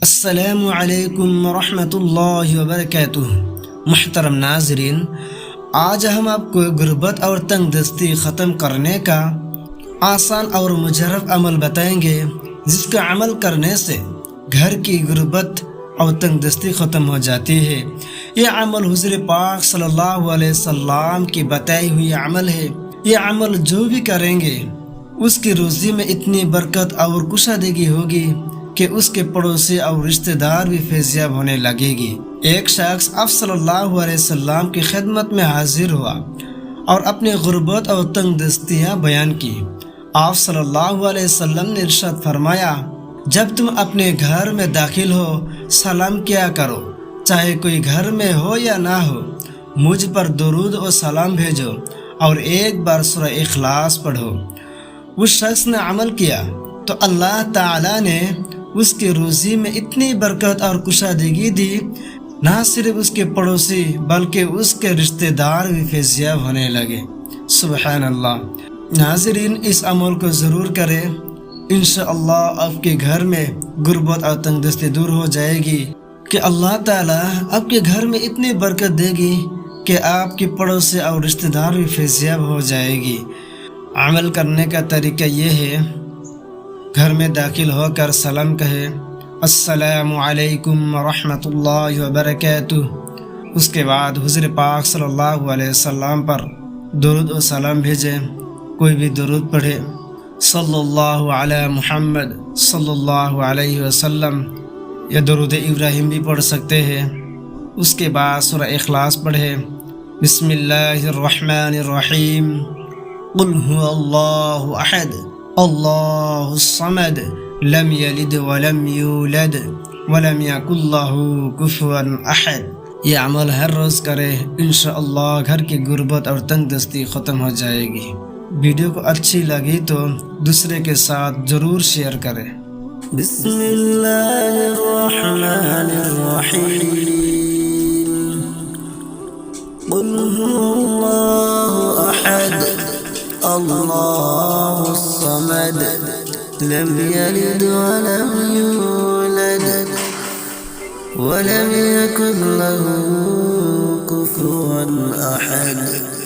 السلام علیکم ورحمۃ اللہ وبرکاتہ۔ محترم ناظرین، آج ہم آپ کو غربت اور تنگ دستی ختم کرنے کا آسان اور مجرب عمل بتائیں گے، جس کا عمل کرنے سے گھر کی غربت اور تنگ دستی ختم ہو جاتی ہے۔ یہ عمل حضور پاک صلی اللہ علیہ وسلم کی بتائی ہوئی عمل ہے۔ یہ عمل جو بھی کریں گے اس کی روزی میں اتنی برکت اور کشادگی ہوگی کہ اس کے پڑوسی اور رشتہ دار بھی فیضیاب ہونے لگے گی۔ ایک شخص آپ صلی اللہ علیہ وسلم کی خدمت میں حاضر ہوا اور اپنی غربت اور تنگ دستیاں بیان کی۔ آپ صلی اللہ علیہ وسلم نے ارشاد فرمایا، جب تم اپنے گھر میں داخل ہو سلام کیا کرو، چاہے کوئی گھر میں ہو یا نہ ہو، مجھ پر درود و سلام بھیجو اور ایک بار سورہ اخلاص پڑھو۔ اس شخص نے عمل کیا تو اللہ تعالی نے اس کی روزی میں اتنی برکت اور کشادگی دی، نہ صرف اس کے پڑوسی بلکہ اس کے رشتہ دار بھی فیضیاب ہونے لگے۔ سبحان اللہ۔ ناظرین، اس عمل کو ضرور کریں، انشاءاللہ آپ کے گھر میں غربت اور تنگ دستی دور ہو جائے گی کہ اللہ تعالیٰ آپ کے گھر میں اتنی برکت دے گی کہ آپ کے پڑوسی اور رشتہ دار بھی فیضیاب ہو جائے گی۔ عمل کرنے کا طریقہ یہ ہے، گھر میں داخل ہو کر سلام کہے، السلام علیکم ورحمۃ اللہ وبرکاتہ۔ اس کے بعد حضور پاک صلی اللہ علیہ وسلم پر درود و سلام بھیجیں، کوئی بھی درود پڑھے، صلی اللہ علی محمد صلی اللہ علیہ وسلم یا درود ابراہیم بھی پڑھ سکتے ہیں۔ اس کے بعد سورہ اخلاص پڑھے، بسم اللہ الرحمن الرحیم، قل هو اللہ احد اللہ الصمد لم یلد ولم یولد ولم یکن لہ کفوا احد۔ یہ عمل ہر روز کرے، انشاءاللہ گھر کی غربت اور تنگ دستی ختم ہو جائے گی۔ ویڈیو کو اچھی لگی تو دوسرے کے ساتھ ضرور شیئر کریں۔ بسم اللہ الرحمن الرحیم، قل هو اللہ احد اللہ الصمد لم یلد ولم یولد ولم یکن له کفوا احد۔